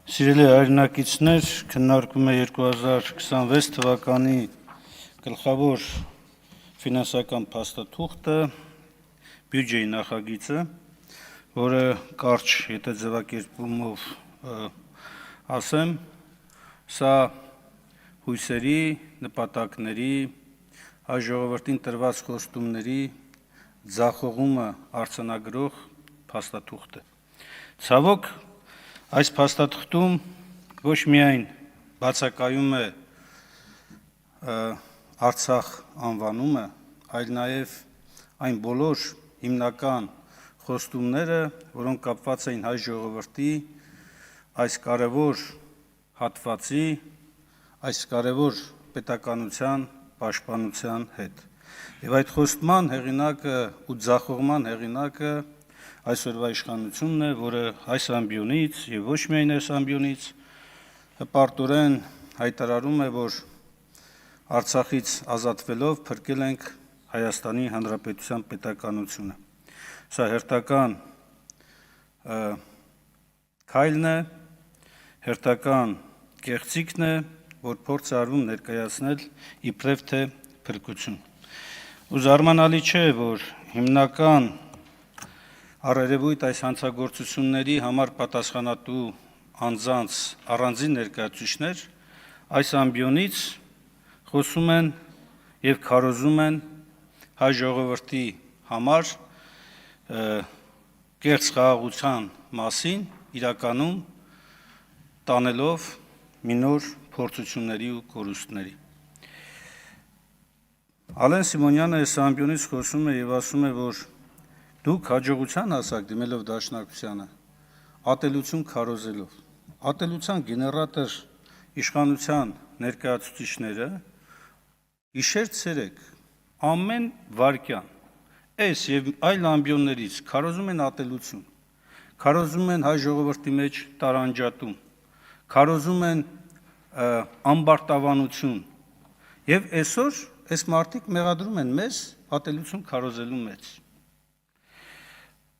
Սիրելի հայրենակիցներ, քննարկում է 2026 թվականի գլխավոր ֆինանսական փաստաթուղթը, բյուջեի նախագիծը, որը կարճ հետաձևակերպումով ասեմ, սա հույսերի, նպատակների, հայ ժողովրդին տրված խոստումների ձախողումը արձանագրող փաստաթուղթ է։ Ցավոք, այս փաստաթղթում ոչ միայն բացակայում է Արցախ անվանումը, այլ նաև այն բոլոր հիմնական խոստումները, որոնք կապված էին հայ ժողովրդի այս կարևոր հատվածի, այս կարևոր պետականության պաշտպանության հետ։ Եվ այդ խոստման հեղինակը ու ձախողման հեղինակը այսօրվա իշխանությունն է, որը այս ամբիոնից եւ ոչ միայն այս ամբիոնից հպարտորեն հայտարարում է, որ Արցախից ազատվելով փրկել ենք Հայաստանի Հանրապետության պետականությունը։ Սա հերթական քայլն է, հերթական կեղծիքն է, որ փորձ է արվում ներկայացնել իբրև թե փրկություն։ Ու զարմանալի չէ, որ հիմնական առերևույթ այս հանցագործությունների համար պատասխանատու անձանց առանձին ներկայացուցիչներ այս ամբիոնից խոսում են եւ քարոզում են հայ ժողովրդի համար կեղծ խաղաղության մասին, իրականում տանելով մի նոր փորձությունների ու կորուստների։ Ալեն Սիմոնյանը այս ամբիոնից խոսում է եւ ասում է, որ դուք հաջողության հասակ դիմելով դաշնակցությանը, ատելություն քարոզելով, ատելության գեներատոր իշխանության ներկայացուցիչները իշեր ցերեկ ամեն վարքյան այս եւ այլ ամբիոններից քարոզում են ատելություն, քարոզում են հայ ժողովրդի մեջ տարանջատում, քարոզում են ամբարտավանություն եւ այսօր այս մարդիկ մեղադրում են մեզ ատելություն քարոզելու մեջ։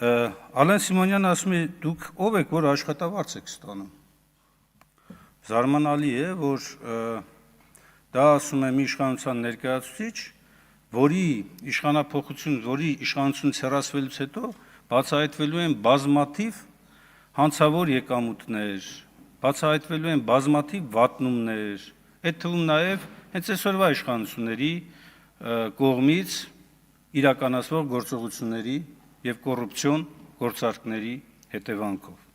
Ալեն Սիմոնյանը ասում է, դուք ով եք, որ աշխատավարձ եք ստանում։ Զարմանալի է, որ դա ասում է մի իշխանության ներկայացուցիչ, որի իշխանափոխություն, որի իշխանությունից հեռացվելուց հետո բացահայտվելու են բազմաթիվ հանցավոր եկամուտներ, բացահայտվելու են բազմաթիվ վատնումներ, այդ թվում նաև հենց այսօրվա իշխանությունների կողմից իրականացվող գործողությունների եւ կոռուպցիոն գործարքների հետևանքով։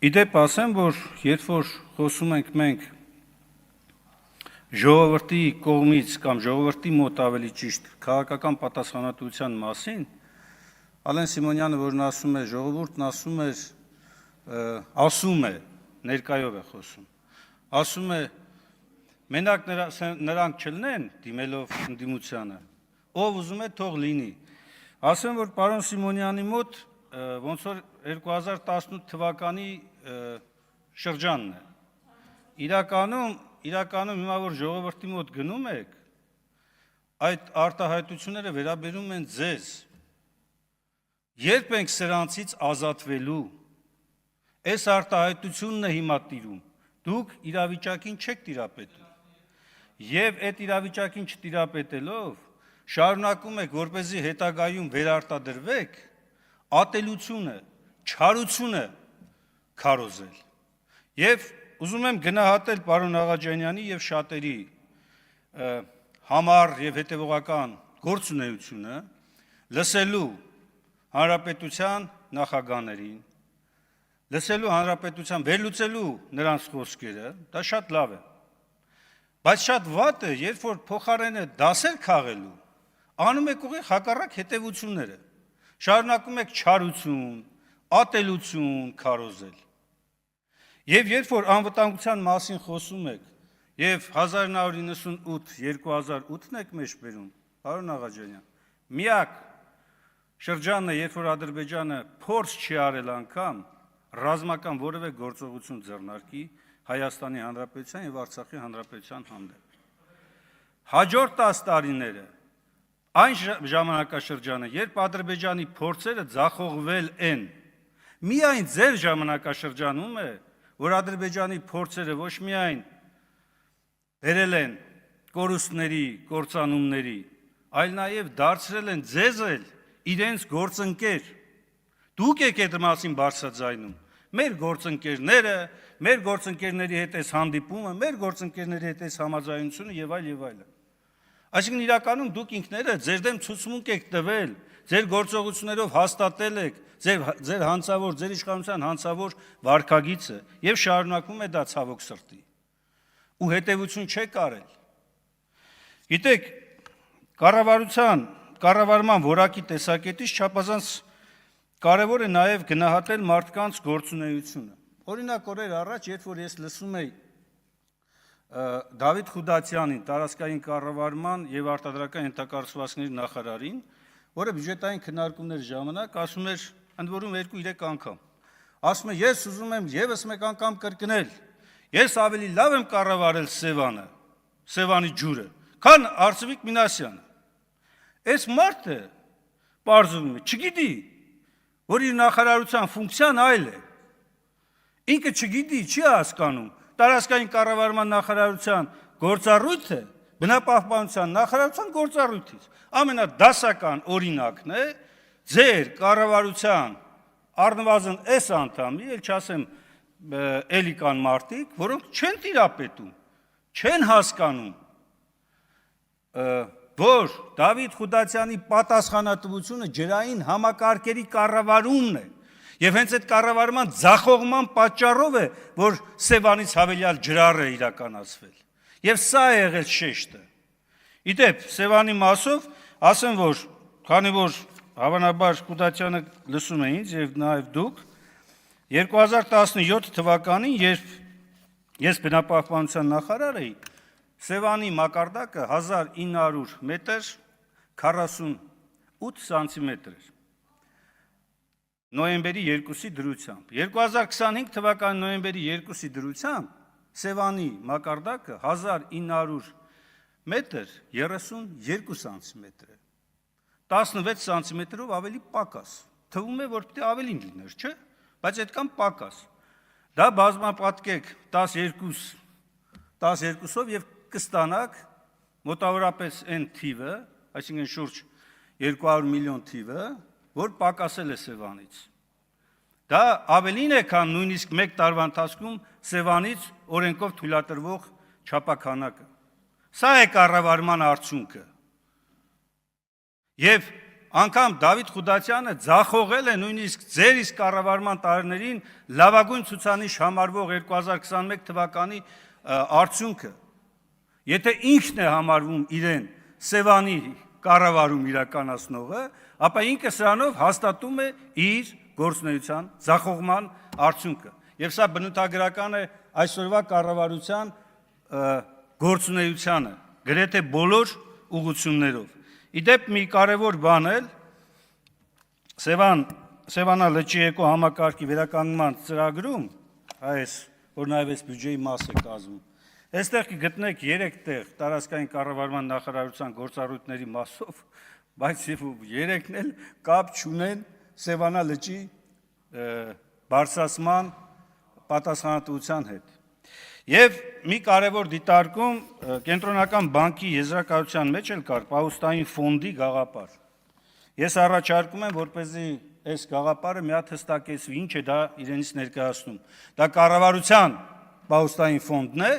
Իդեպ ասեմ, որ երբ որ խոսում ենք մենք ժողովրդի կողմից կամ ժողովրդի մոտ ավելի ճիշտ քաղաքական պատասխանատվության մասին, Ալեն Սիմոնյանը, որն ասում է, ժողովուրդն ասում է, ներկայով է խոսում, ասում է, մենակ նրանք չլնեն դիմելով ընդդիմությանը, ով ուզում է թող լինի։ Ասեմ, որ պարոն Սիմոնյանի մոտ ոնց որ 2018 թվականի շրջանն է։ Իրականում հիմա որ ժողովրդի մոտ գնում եք, այդ արտահայտությունները վերաբերում են ձեզ։ Երբ ենք սրանցից ազատվելու, այս արտահայտությունն է հիմա տիրում, դուք իրավիճակին չեք տիրապետում։ Եվ այդ իրավիճակին չտիրապետելով շարունակում եք, որպեսզի հետագայում վերարտադրվեք, ատելությունը, չարությունը քարոզել։ Եվ ուզում եմ գնահատել պարոն Աղաջանյանի եւ շատերի համառ եւ հետեւողական գործունեությունը, լսելու հանրապետության նախագահներին, լսելու հանրապետության վերլուծելու նրանց խոսքերը, դա շատ լավ է։ Բայց շատ վատ է, երբ որ փոխարենը դասեր քաղելու անում եք ուղիղ հակառակ հետևությունները, շարունակում եք չարություն, ատելություն քարոզել։ Եվ երբ որ անվտանգության մասին խոսում եք, եւ 1998-2008-ն եք մեջ բերում, պարոն Աղաջանյան, միակ շրջանն է, երբ որ Ադրբեջանը փորձ չի արել անգամ ռազմական որևէ գործողություն ձեռնարկի Հայաստանի Հանրապետության եւ Արցախի Հանրապետության հանդեպ։ Հաջորդ 10 տարիները այն ժամանակաշրջանը, երբ Ադրբեջանի փորձերը ձախողվել են, Միայն ձեր ժամանակաշրջանում է, որ Ադրբեջանի փորձերը ոչ միայն բերել են կորուստների, կործանումների, այլ նաև դարձրել են ձեզ էլ իրենց գործընկեր։ Դուք եք այդ մասին բարձրաձայնում։ Մեր գործընկերները, մեր գործընկերների հետ այս հանդիպումը, մեր գործընկերների հետ այս համաձայնությունը եւ այլ եւ այլն։ Այսինքն իրականում դուք ինքներդ ձեր դեմ ցուցմունք եք տվել, ձեր գործողություններով հաստատել եք ձեր հանցավոր, ձեր իշխանության հանցավոր վարքագիծը եւ շարունակում է դա ցավոք սրտի։ Ու հետեւություն չեք արել։ Գիտեք, կառավարման որակի տեսակետից չափազանց կարևոր է նաև գնահատել մարդկանց գործունեությունը։ Օրինակ օրեր առաջ, երբ որ ես լսում էի Դավիթ Խուդացյանին, տարածքային կառավարման եւ արտադրական ենթակառուցվածքների նախարարին, որը բյուջետային քննարկումների ժամանակ ասում էր, ընդ որում 2-3 անգամ, ասում է, ես ուզում եմ եւս մեկ անգամ կրկնել, ես ավելի լավ եմ կառավարել Սևանի ջուրը, քան Արծվիկ Մինասյանը։ Այս մարդը պարզվում է, չգիտի, որ իր նախարարության ֆունկցիան այլ է։ Ինքը չգիտի, չի հասկանում տարածքային կառավարման նախարարության գործառույթը բնապահպանության նախարարության գործառույթից։ Ամենադասական օրինակն է ձեր կառավարության առնվազն այս անդամի, ել չասեմ էլի կան մարդիկ, որոնք չեն տիրապետում, չեն հասկանում, որ Դավիթ Խուդացյանի պատասխանատվությունը ջրային համակարգերի կառավարումն է, եւ հենց այդ կառավարման ձախողման պատճառով է, որ Սևանից հավելյալ ջրառ է իրականացվել։ Եվ սա է եղել շեշտը։ Իդեպ Սևանի մասով ասեմ, որ քանի որ հավանաբար Խուդացյանը լսում է ինձ եւ նաեւ դուք, 2017 թվականին, երբ ես բնապահպանության նախարար էի, Սևանի մակարդակը 1900 մետր 48 սանտիմետր էր։ Նոյեմբերի 2-ի դրությամբ։ 2025 թվականի նոյեմբերի 2-ի դրությամբ Սևանի մակարդակը 1900 մետր 32 սանտիմետր է։ 16 սանտիմետրով ավելի պակաս։ Թվում է, որ պետք է ավելին լիներ, չէ՞, բայց այդքան պակաս։ Դա բազմապատկեք 12-ով եւ կստանաք մոտավորապես այն թիվը, այսինքն շուրջ 200 միլիոն թիվը, որ պակասել է Սևանից։ Դա ավելին է, քան նույնիսկ մեկ տարվա ընթացքում Սևանից օրենքով թույլատրվող չափաքանակը։ Սա է կառավարման արդյունքը։ Եվ անգամ Դավիթ Խուդացյանը ձախողել է նույնիսկ ձեր իսկ կառավարման տարիներին լավագույն ցուցանիշ համարվող 2021 թվականի արդյունքը։ Եթե ինքն է համարվում իրեն Սևանի կառավարում իրականացնողը, ապա ինքը սրանով հաստատում է իր գործունեության ձախողման արդյունքը։ Եվ սա բնութագրական է այսօրվա կառավարության գործունեությանը, գրեթե բոլոր ուղղություններով։ Իդեպ մի կարևոր բան էլ Սևանա լճի էկո համակարգի վերականգնման ծրագրում, այս որ նաև այս բյուջեի մաս է կազմում, այստեղ կգտնեք 3 տեղ տարածքային կառավարման նախարարության գործառույթների մասով, բայց 3-ն էլ կապ չունեն Սևանա լճի բարձրացման պատասխանատվության հետ։ Եվ մի կարևոր դիտարկում կենտրոնական բանկի եզրակացության մեջ էլ կար պահուստային ֆոնդի գաղափար։ Ես առաջարկում եմ, որպեսզի այս գաղափարը մի հատ հստակեցվի, ինչ է դա իրենից ներկայացնում։ Դա կառավարության պահուստային ֆոնդն է,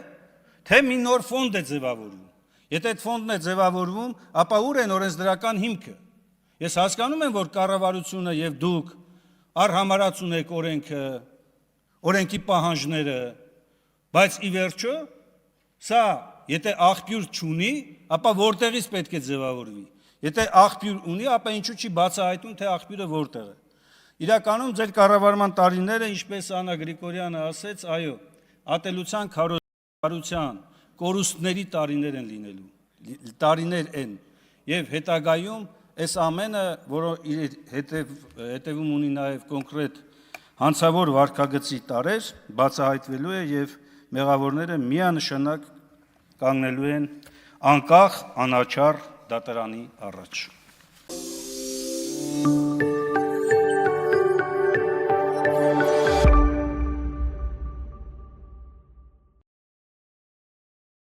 թե մի նոր ֆոնդ է ձևավորվում։ Եթե այդ ֆոնդն է ձևավորվում, ապա ուր են օրենսդրական հիմքը։ Ես հասկանում եմ, որ կառավարությունը եւ դուք առհամարած ունեք օրենքը, օրենքի պահանջները, բայց ի վերջո սա եթե աղբյուր չունի, ապա որտեղից պետք է ձևավորվի։ Եթե աղբյուր ունի, ապա ինչու չի բացահայտում, թե աղբյուրը որտեղ է։ Իրականում ձեր կառավարման տարիները, ինչպես Աննա Գրիգորյանը ասեց, այո, ատելության, քարոզության, կորուստների տարիներ են լինելու, տարիներ են, եւ հետագայում այս ամենը, որը հետևում ունի նաեւ կոնկրետ հանցավոր վարքագծի տարեր, բացահայտվելու է եւ մեղավորները միանշանակ կանգնելու են անկախ անաչառ դատարանի առաջ։